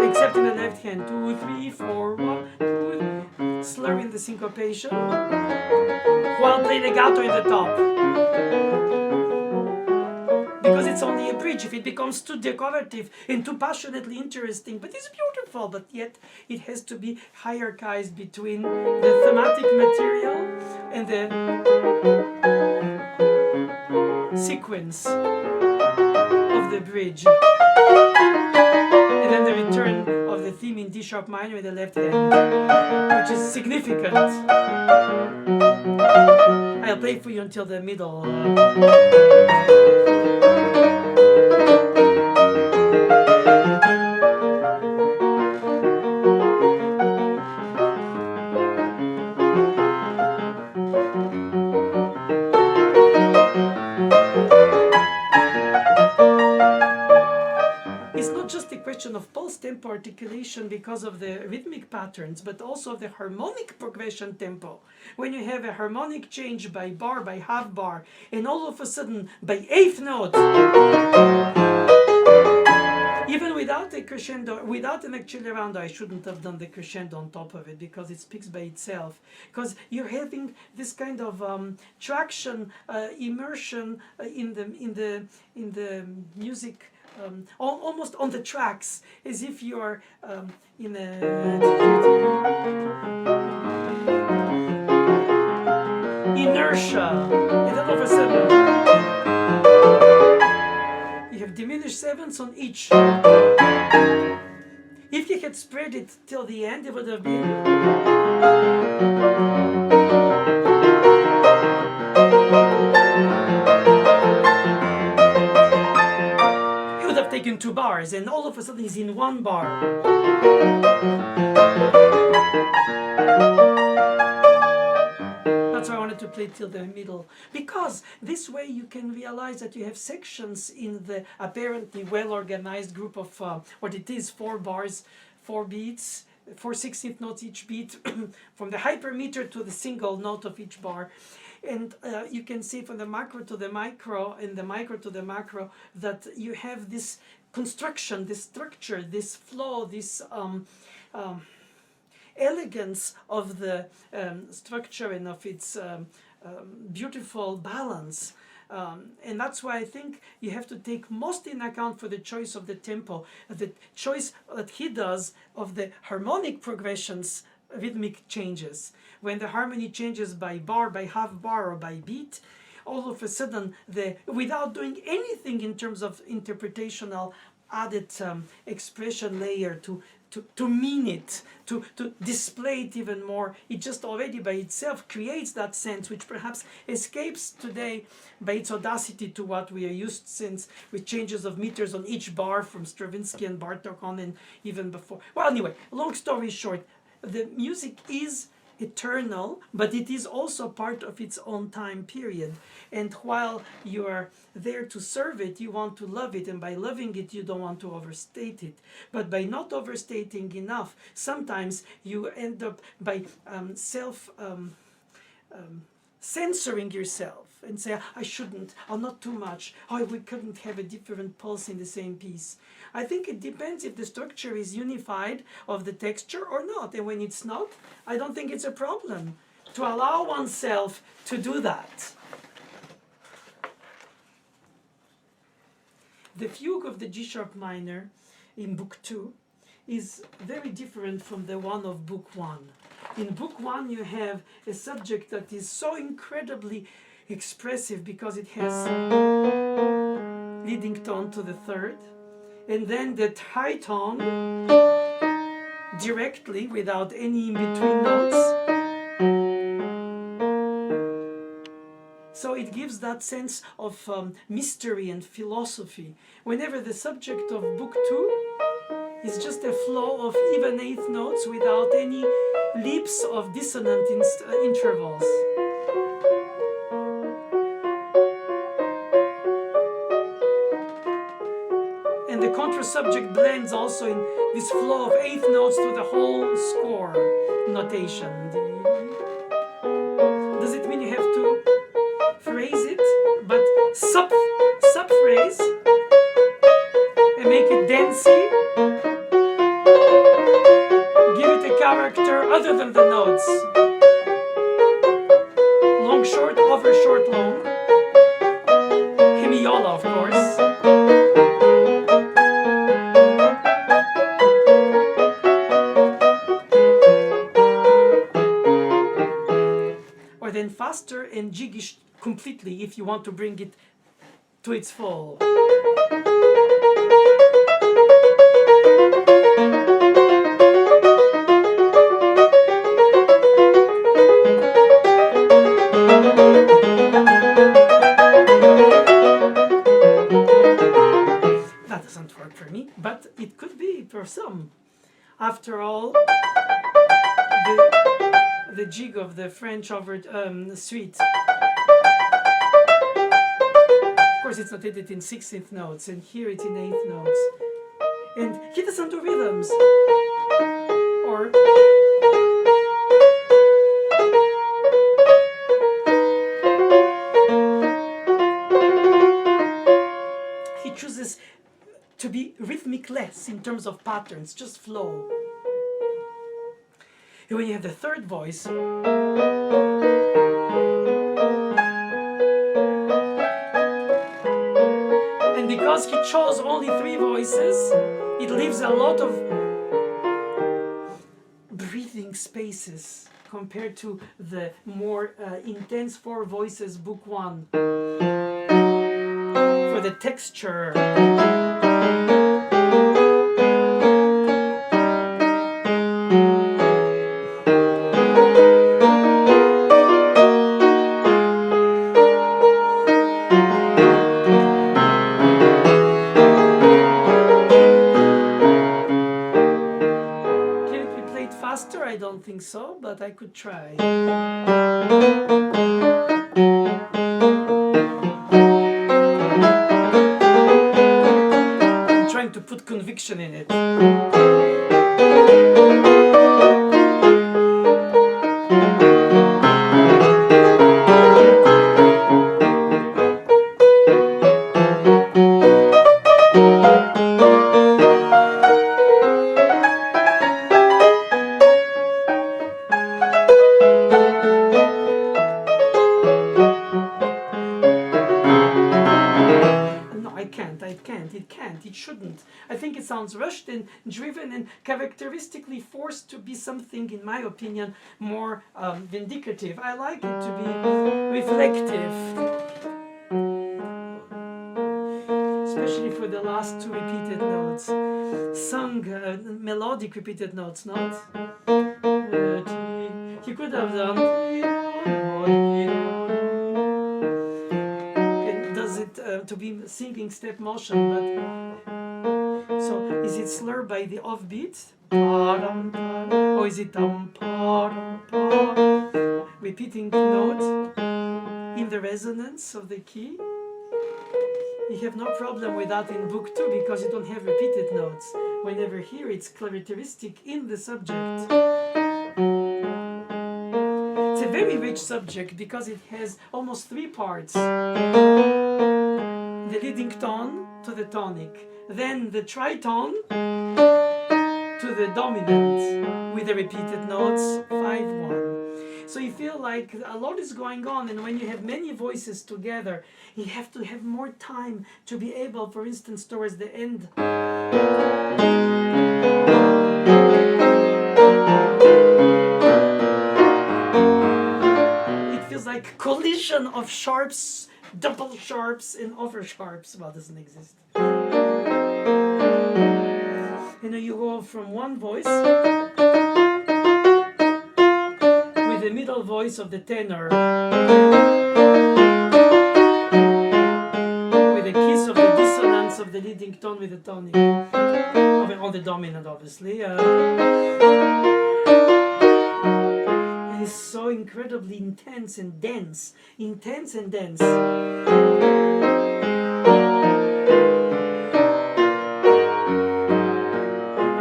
Except in the left hand, 2, 3, 4, 1, 2, slur in the syncopation, while play legato in the top. Because it's only a bridge. If it becomes too decorative and too passionately interesting, but it's beautiful, but yet it has to be hierarchized between the thematic material and the sequence of the bridge. And then the return of the theme in D sharp minor in the left hand, which is significant. I'll play for you until the middle. Of pulse tempo articulation because of the rhythmic patterns, but also of the harmonic progression tempo. When you have a harmonic change by bar, by half bar, and all of a sudden by eighth note, even without a crescendo, without an accelerando, I shouldn't have done the crescendo on top of it because it speaks by itself. Because you're having this kind of traction, immersion in the music. Almost on the tracks, as if you are in a inertia, and then all of a sudden you have diminished sevenths on each. If you had spread it till the end, it would have been. Taken 2 bars, and all of a sudden he's in 1 bar. That's why I wanted to play till the middle, because this way you can realize that you have sections in the apparently well-organized group of what it is, 4 bars, 4 beats, 4 16th notes each beat, from the hypermeter to the single note of each bar. And you can see from the macro to the micro and the micro to the macro that you have this construction, this structure, this flow, this elegance of the structure and of its beautiful balance. And that's why I think you have to take most in account for the choice of the tempo, the choice that he does of the harmonic progressions, rhythmic changes. When the harmony changes by bar, by half bar, or by beat, all of a sudden, without doing anything in terms of interpretational added expression layer to mean it, to display it even more, it just already by itself creates that sense which perhaps escapes today by its audacity to what we are used since, with changes of meters on each bar from Stravinsky and Bartok on and even before. Well, anyway, long story short, the music is eternal, but it is also part of its own time period. And while you are there to serve it, you want to love it, and by loving it, you don't want to overstate it. But by not overstating enough, sometimes you end up by censoring yourself and say, I shouldn't, or not too much, oh, we couldn't have a different pulse in the same piece. I think it depends if the structure is unified of the texture or not. And when it's not, I don't think it's a problem to allow oneself to do that. The fugue of the G sharp minor in Book 2 is very different from the one of Book 1. In Book 1 you have a subject that is so incredibly expressive because it has leading tone to the third, and then the high tone directly without any in-between notes. So it gives that sense of mystery and philosophy. Whenever the subject of Book 2 is just a flow of even eighth notes without any leaps of dissonant intervals. And the contra-subject blends also in this flow of eighth notes to the whole score notation. Does it mean you have to phrase it, but sub-phrase and make it dancey? Give it a character other than the notes. Long, short, over, short, long. Hemiola, of course. Or then faster and jiggish completely if you want to bring it to its full. That doesn't work for me, but it could be for some. After all, the jig of the French over suite. Of course, it's notated in 16th notes, and here it's in 8th notes. And he doesn't do rhythms. Or he chooses to be rhythmic less in terms of patterns, just flow. And when you have the third voice, and because he chose only 3 voices, it leaves a lot of breathing spaces compared to the more intense 4 voices Book 1. For the texture. I don't think so, but I could try. I'm trying to put conviction in it. It shouldn't. I think it sounds rushed and driven and characteristically forced to be something, in my opinion, more vindicative. I like it to be reflective. Especially for the last 2 repeated notes. Sung melodic repeated notes, not? He could have done. To be singing step motion, but so is it slurred by the offbeat, or is it repeating note in the resonance of the key. You have no problem with that in book 2 because you don't have repeated notes. Whenever here it's characteristic in the subject. It's a very rich subject because it has almost 3 parts. The leading tone to the tonic, then the tritone to the dominant with the repeated notes 5-1. So you feel like a lot is going on, and when you have many voices together, you have to have more time to be able, for instance, towards the end. It feels like collision of sharps, double sharps, and over sharps. Well, doesn't exist. You know, you go from one voice with the middle voice of the tenor, with the kiss of the dissonance of the leading tone with the tonic, or the dominant, obviously. It is so incredibly intense and dense. Intense and dense.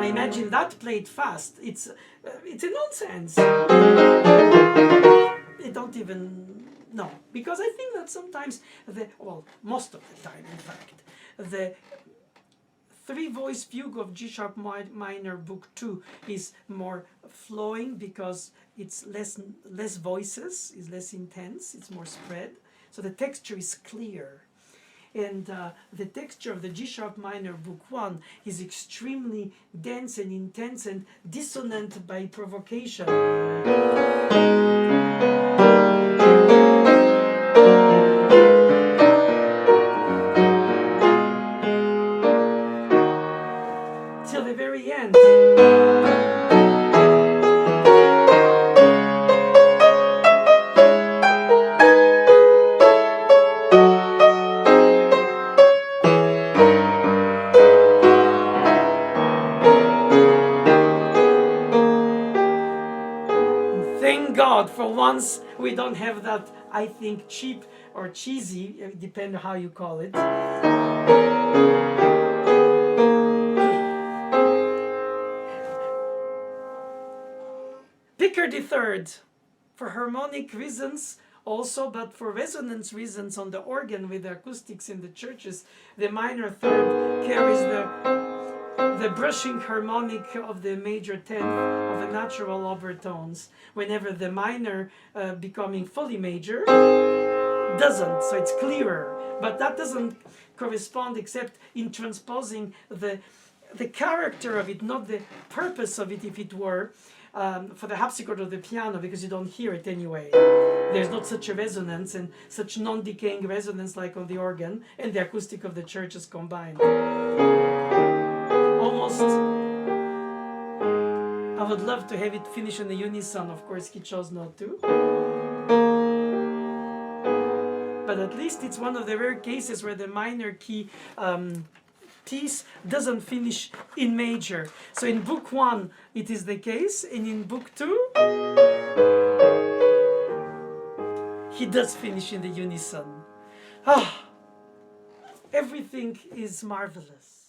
I imagine that played fast. It's a nonsense. I don't even know, because I think that sometimes most of the time, in fact, the 3-voice fugue of G sharp minor book 2 is more flowing because it's less voices, is less intense, it's more spread, so the texture is clear. And the texture of the G sharp minor book 1 is extremely dense and intense and dissonant by provocation. Till the very end. Thank God, for once we don't have that, I think, cheap or cheesy, depending on how you call it. Picardy third, for harmonic reasons also, but for resonance reasons on the organ with the acoustics in the churches, the minor third carries the brushing harmonic of the major 10th of the natural overtones, whenever the minor becoming fully major doesn't, so it's clearer. But that doesn't correspond except in transposing the character of it, not the purpose of it, if it were, for the harpsichord or the piano, because you don't hear it anyway. There's not such a resonance and such non-decaying resonance like on the organ and the acoustic of the churches combined. Almost, I would love to have it finish in a unison. Of course, he chose not to. But at least it's one of the rare cases where the minor key piece doesn't finish in major. So in book 1 it is the case, and in book 2 he does finish in the unison. Everything is marvelous.